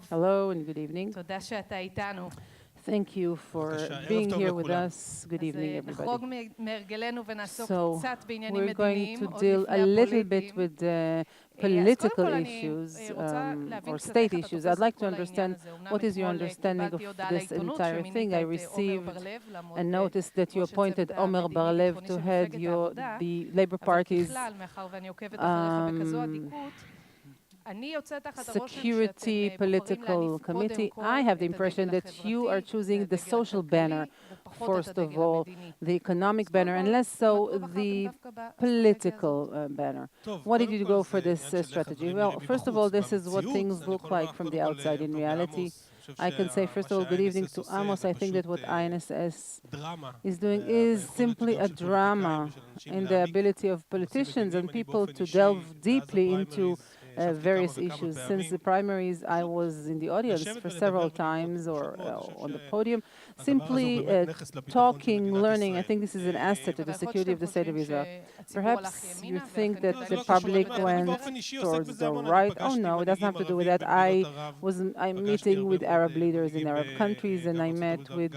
Hello and good evening. תודה שאתה איתנו. Thank you for being here with us. Good evening, נחרוג everybody. מהרגלנו ונעסוק So, קצת בעניינים we're going מדיניים, to עוד deal לפני a little הפוליטיים. bit with אז קודם political כל אני issues רוצה להבין or קצת state איך אתה issues. תופס I'd את like to כל העניין understand הזה. אמנם what is your אתמול understanding קיבלתי of הודעה this לעיתונות entire thing. I שמינית את עומר received בר-לב לעמוד a notice that you בראש appointed הצוות Omer Bar-Lev המדיני-ביטחוני to של head מפלגת העבודה, the Labour אבל Party's ככלל, מאחר ואני עוקבת אחריך בכזו אדיקות, אני יוצא תחת הרושם שאתם Security בוחרים Political להניף קודם Committee, כל I have the את impression הדגל that you are החברתי choosing the והדגל social banner, הכלכלי ופחות את first of הדגל all, המדיני. the economic אז קודם banner, and כל, less so מדוע בחרתם the דווקא באסטרטגיה הזאת? political banner. Why did you go for this strategy? Well, first of all, this is what things look like from the outside in reality. I can say, first of all, good evening to Amos. I think that what INSS is doing is simply a drama in the ability of politicians and people to delve deeply into various issues. Since the primaries, I was in the audience for several times or on the podium, simply talking, learning. I think this is an asset to the security of the state of Israel. Perhaps you think that the public went towards the right. Oh no, it doesn't have to do with that. I'm meeting with Arab leaders in Arab countries, and I met with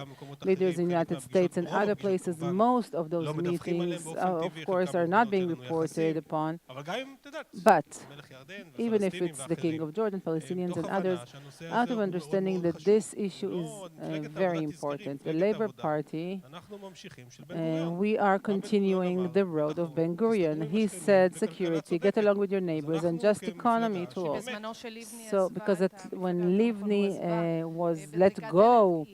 leaders in the United States and other places. Most of those meetings, of course, are not being reported upon. But even if it's the King of Jordan, Palestinians and others, out of understanding that this issue is very important. The Labour Party, we are continuing the road of Ben Gurion. He said security, get along with your neighbors, and just economy to all. So, because when Livni was let go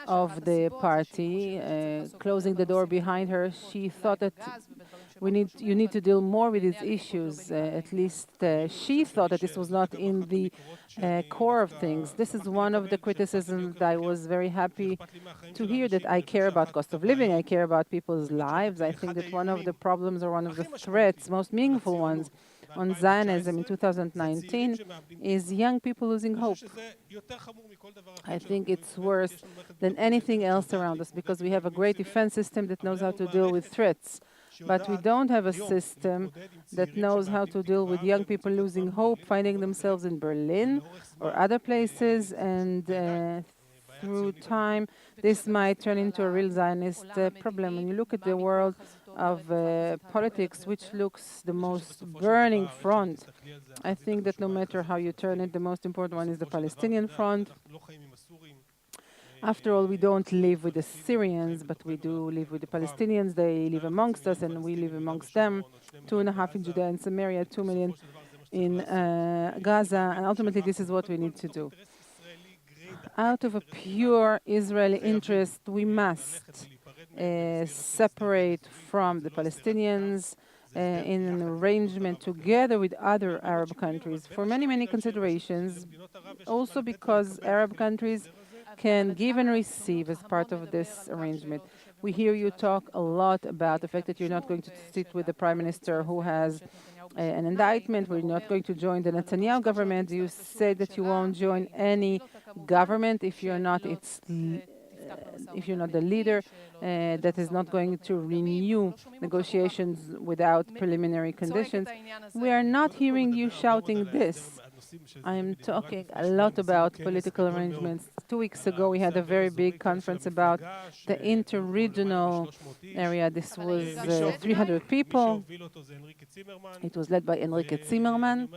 of the party, closing the door behind her, she thought that you need to deal more with these issues. At least she thought that this was not in the core of things. This is one of the criticisms that I was very happy to hear, that I care about cost of living, I care about people's lives. I think that one of the problems or one of the threats, most meaningful ones, on Zionism in 2019 is young people losing hope. I think it's worse than anything else around us because we have a great defense system that knows how to deal with threats. But we don't have a system that knows how to deal with young people losing hope, finding themselves in Berlin or other places, and through time, this might turn into a real Zionist problem. When you look at the world of politics, which looks the most burning front, I think that no matter how you turn it, the most important one is the Palestinian front. After all, we don't live with the Syrians, but we do live with the Palestinians. They live amongst us, and we live amongst them. 2.5 in Judea and Samaria, 2 million in Gaza, and ultimately this is what we need to do. Out of a pure Israeli interest, we must separate from the Palestinians in an arrangement together with other Arab countries for many, many considerations, also because Arab countries can give and receive as part of this arrangement. We hear you talk a lot about the fact that you're not going to sit with the prime minister who has an indictment. We're not going to join the Netanyahu government. You say that you won't join any government if you're not the leader that is not going to renew negotiations without preliminary conditions. We are not hearing you shouting this. I'm talking a lot about political arrangements. 2 weeks ago, we had a very big conference about the interregional area. This was 300 people. It was led by Enrique Zimmerman.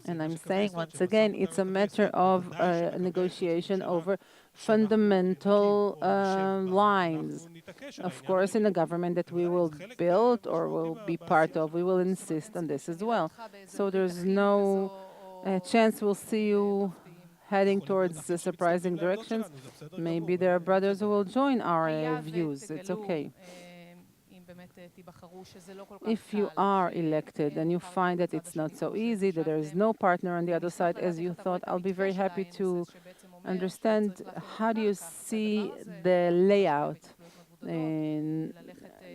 And I'm saying once again, it's a matter of negotiation over fundamental lines. Of course, in a government that we will build or will be part of, we will insist on this as well. So there's no chance we'll see you heading towards surprising directions. Maybe there are brothers who will join our views. It's okay. If you are elected and you find that it's not so easy, that there is no partner on the other side as you thought, I'll be very happy to understand how do you see the layout in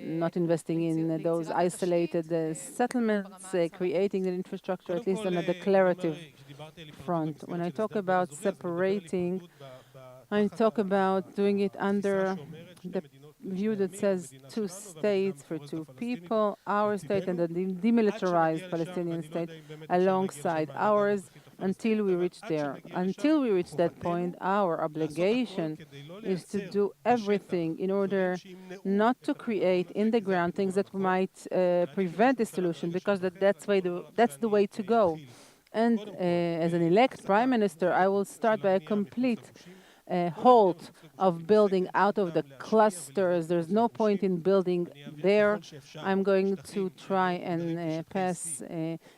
not investing in those isolated settlements, creating an infrastructure, at least on a declarative front. When I talk about separating, I talk about doing it under the view that says 2 states for 2 people, our state and the demilitarized Palestinian state alongside ours, until we reach there. Until we reach that point, our obligation is to do everything in order not to create in the ground things that might prevent the solution, because that's the way to go. And as an elect prime minister, I will start by a complete halt of building out of the clusters. There's no point in building there. I'm going to try and pass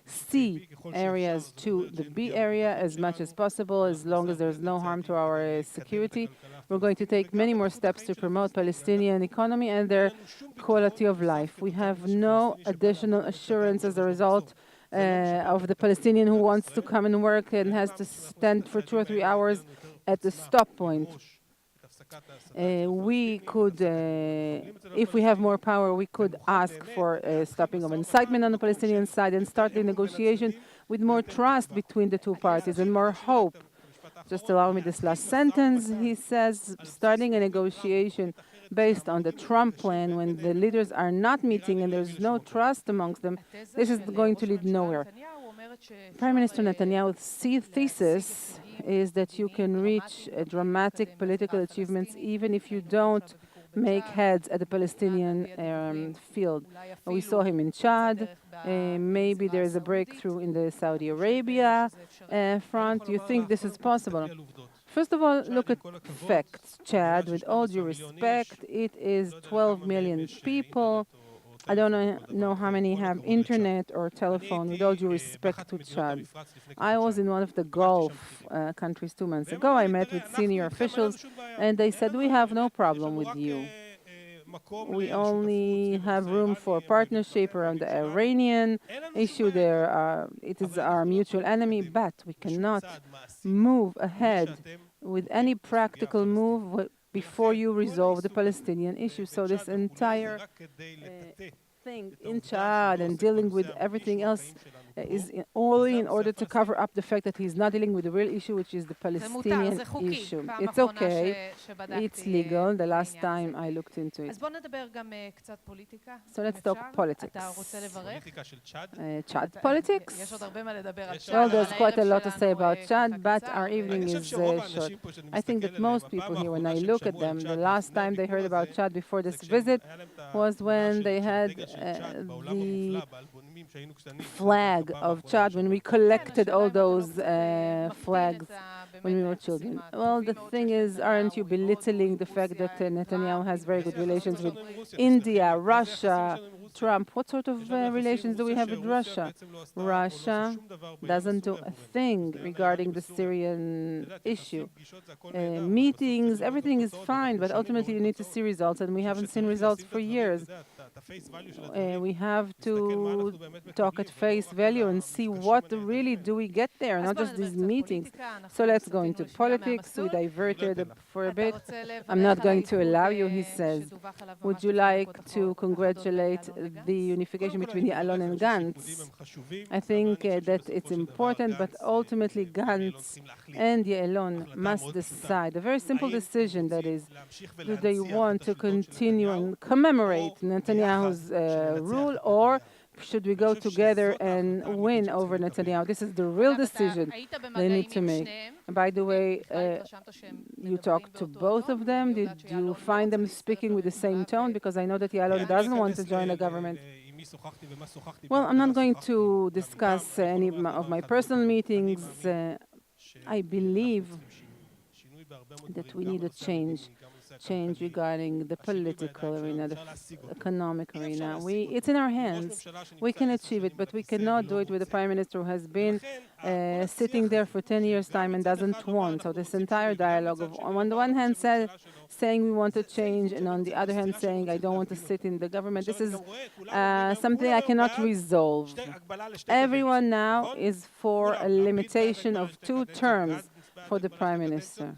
C areas to the B area as much as possible, as long as there's no harm to our security. We're going to take many more steps to promote Palestinian economy and their quality of life. We have no additional assurance as a result of the Palestinian who wants to come and work and has to stand for 2 or 3 hours at the stop point. We could, if we have more power, we could ask for stopping of incitement on the Palestinian side and start the negotiation with more trust between the two parties and more hope. Just allow me this last sentence. He says, starting a negotiation based on the Trump plan, when the leaders are not meeting and there's no trust amongst them, this is going to lead nowhere. Prime Minister Netanyahu's thesis is that you can reach dramatic political achievements even if you don't make heads at the Palestinian field. We saw him in Chad. Maybe there is a breakthrough in the Saudi Arabia front. Do you think this is possible? First of all, look at facts. Chad, with all due respect, it is 12 million people. I don't know how many have internet or telephone, with all due respect to Chad. I was in one of the Gulf countries 2 months ago. I met with senior officials, and they said, we have no problem with you. We only have room for partnership around the Iranian issue. It is our mutual enemy, but we cannot move ahead with any practical move before you resolve the Palestinian issue. So this entire thing in Chad and dealing with everything else is only in order to cover up the fact that he's not dealing with the real issue, which is the Palestinian issue. It's okay. It's legal. The last time I looked into it. So let's talk politics. Chad politics? Well, there's quite a lot to say about Chad, but our evening is short. I think that most people here, when I look at them, the last time they heard about Chad before this visit was when they had the flag of Chad, when we collected all those flags when we were children. Well, the thing is, aren't you belittling the fact that Netanyahu has very good relations with India, Russia, Trump? What sort of relations do we have with Russia? Russia doesn't do a thing regarding the Syrian issue. Meetings, everything is fine, but ultimately you need to see results, and we haven't seen results for years. We have to talk at face value and see what really do we get there, not just these meetings. So let's go into politics. We diverted for a bit. I'm not going to allow you, he says. Would you like to congratulate the unification between Ya'alon and Gantz? I think that it's important, but ultimately Gantz and Ya'alon must decide. A very simple decision, that is, do they want to continue and commemorate Netanyahu's rule, or should we go together and win over Netanyahu? This is the real decision they need to make. By the way, you talked to both of them. Did you find them speaking with the same tone? Because I know that Ya'alon doesn't want to join the government. Well, I'm not going to discuss any of my personal meetings. I believe that we need a change regarding the political arena, the economic arena. It's in our hands. We can achieve it, but we cannot do it with a prime minister who has been sitting there for 10 years' time and doesn't want. So this entire dialogue of, on the one hand, saying we want to change, and on the other hand, saying I don't want to sit in the government, this is something I cannot resolve. Everyone now is for a limitation of 2 terms for the prime minister.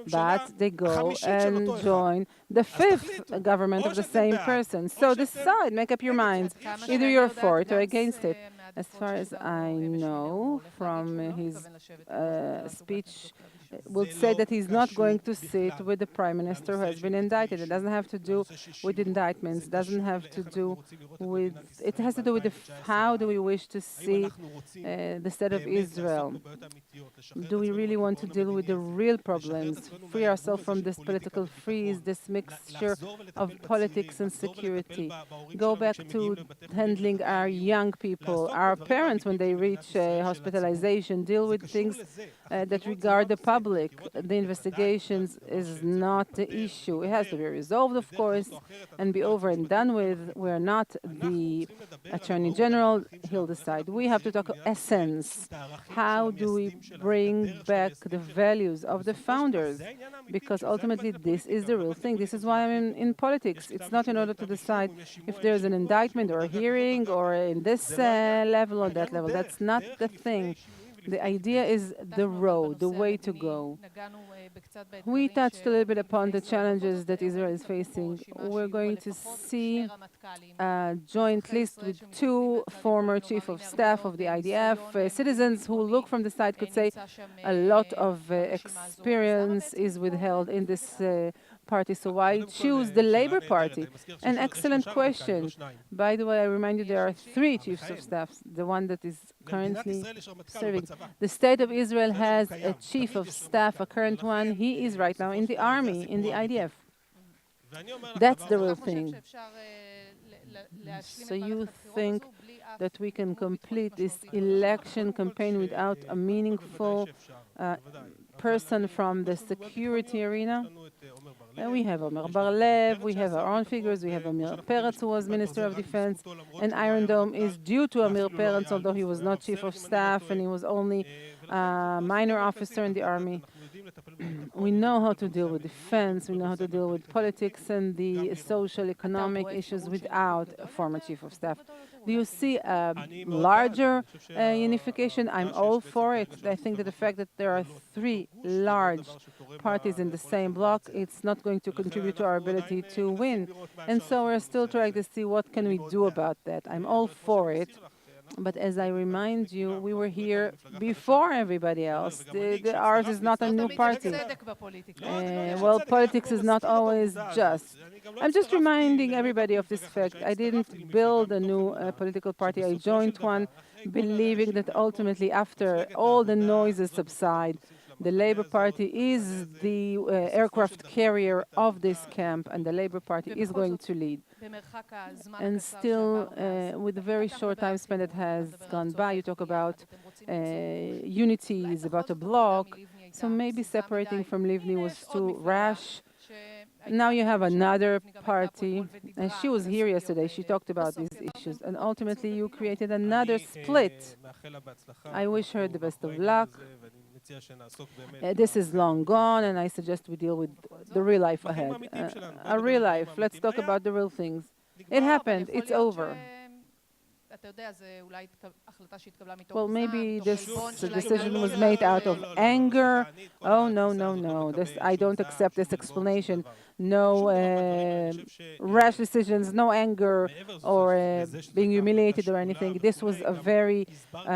But they go and join the 5th government of the same person. So decide, make up your minds. Either you're for it or against it. As far as I know from his speech, would say that he's not going to sit with the prime minister who has been indicted. It doesn't have to do with indictments, doesn't have to do with, it has to do with how do we wish to see the state of Israel. Do we really want to deal with the real problems, free ourselves from this political freeze, this mixture of politics and security, go back to handling our young people, our parents when they reach hospitalization, deal with things that regard the public. The investigations is not the issue. It has to be resolved, of course, and be over and done with. We're not the Attorney General. He'll decide. We have to talk essence. How do we bring back the values of the founders? Because ultimately, this is the real thing. This is why I'm in politics. It's not in order to decide if there's an indictment or a hearing or in this level or that level. That's not the thing. The idea is the road, the way to go. We touched a little bit upon the challenges that Israel is facing. We're going to see a joint list with two former chief of staff of the IDF. Citizens who look from the side could say a lot of experience is withheld in this party, so why choose the Labour Party? An excellent question. By the way, I remind you there are three chiefs of staff, the one that is currently serving. The State of Israel has a chief of staff, a current one. He is right now in the army, in the IDF. That's the real thing. So you think that we can complete this election campaign without a meaningful person from the security arena? We have Omer Bar-Lev, we have our own figures, we have Amir Peretz, who was Minister of Defense, and Iron Dome is due to Amir Peretz, although he was not Chief of Staff and he was only a minor officer in the army. We know how to deal with defense, we know how to deal with politics and the social, economic issues without a former Chief of Staff. Do you see a larger unification? I'm all for it. I think that the fact that there are three large parties in the same bloc, it's not going to contribute to our ability to win. And so we're still trying to see what can we do about that. I'm all for it. But as I remind you, we were here before everybody else. Ours is not a new party. Well, politics is not always just. I'm just reminding everybody of this fact. I didn't build a new political party. I joined one, believing that ultimately, after all the noises subside, the Labour Party is the aircraft carrier of this camp, and the Labour Party is going to lead. And still, with the very short time span that has gone by, you talk about unities, about a bloc. So maybe separating from Livni was too rash. Now you have another party, and she was here yesterday. She talked about these issues, and ultimately you created another split. I wish her the best of luck. This is long gone, and I suggest we deal with the real life ahead. A real life. Let's talk about the real things. It happened. It's over. Well, maybe this decision was made out of anger. Oh, no, no, no. I don't accept this explanation. No rash decisions, no anger or being humiliated or anything. This was a very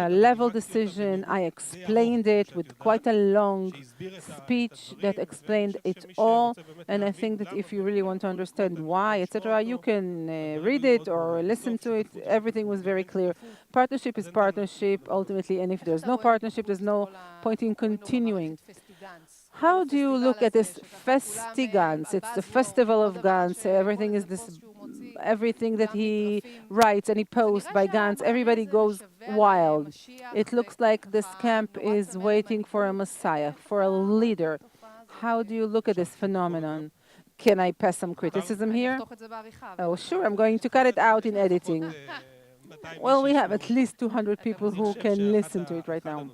level decision. I explained it with quite a long speech that explained it all. And I think that if you really want to understand why, etc., you can read it or listen to it. Everything was very clear. Partnership is partnership, ultimately, and if there's no partnership, there's no point in continuing. How do you look at this Festigans? It's the festival of Gantz. Everything is this, everything that he writes and he posts by Gantz, everybody goes wild. It looks like this camp is waiting for a messiah, for a leader. How do you look at this phenomenon? Can I pass some criticism here? Oh, sure, I'm going to cut it out in editing. Well, we have at least 200 people who can listen to it right now.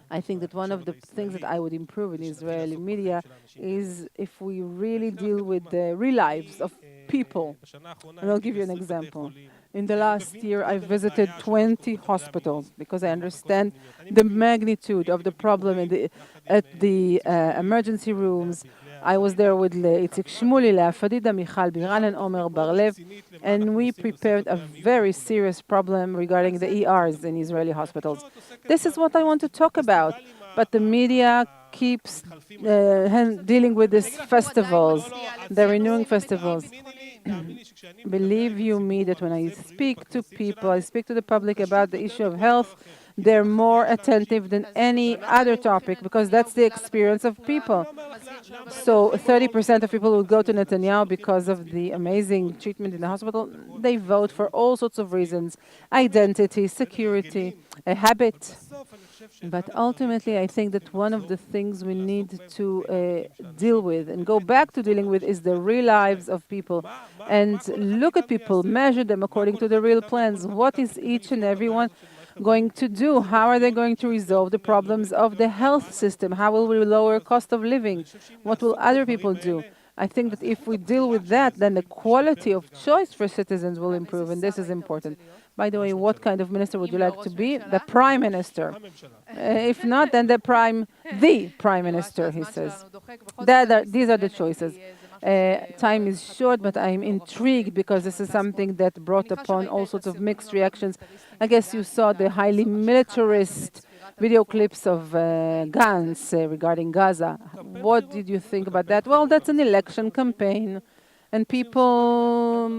I think that one of the things that I would improve in Israeli media is if we really deal with the real lives of people. And I'll give you an example. In the last year, I visited 20 hospitals because I understand the magnitude of the problem at the emergency rooms. I was there with Itzik Shmuli, Lea Fadida, Michal Biran, and Omer Barlev, and we prepared a very serious problem regarding the ERs in Israeli hospitals. This is what I want to talk about, but the media keeps dealing with these festivals, the renewing festivals. Believe you me that when I speak to people, I speak to the public about the issue of health, they're more attentive than any other topic because that's the experience of people. So 30% of people would go to Netanyahu because of the amazing treatment in the hospital. They vote for all sorts of reasons, identity, security, a habit. But ultimately, I think that one of the things we need to deal with and go back to dealing with is the real lives of people. And look at people, measure them according to the real plans. What is each and every one going to do? How are they going to resolve the problems of the health system? How will we lower cost of living? What will other people do? I think that if we deal with that, then the quality of choice for citizens will improve, and this is important. By the way, what kind of minister would you like to be? The prime minister. If not, then the prime minister, he says. These are the choices. Time is short, but I'm intrigued because this is something that brought upon all sorts of mixed reactions. I guess you saw the highly militarist video clips of Gantz regarding Gaza. What did you think about that? Well, that's an election campaign, and people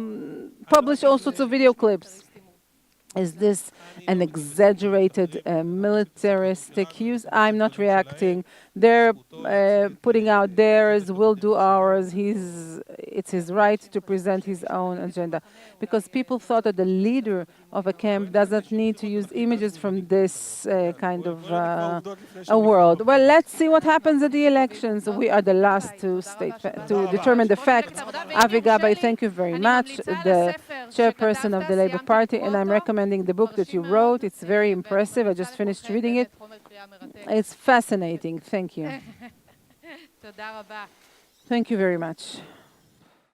publish all sorts of video clips. Is this an exaggerated militaristic use? I'm not reacting. They're putting out theirs, we'll do ours. It's his right to present his own agenda. Because people thought that the leader of a camp doesn't need to use images from this kind of a world. Well, let's see what happens at the elections. We are the last to determine the facts. Avi Gabbay, thank you very much, the chairperson of the Labour Party, and I'm recommending the book that you wrote. It's very impressive. I just finished reading it. It's fascinating. Thank you. Thank you very much.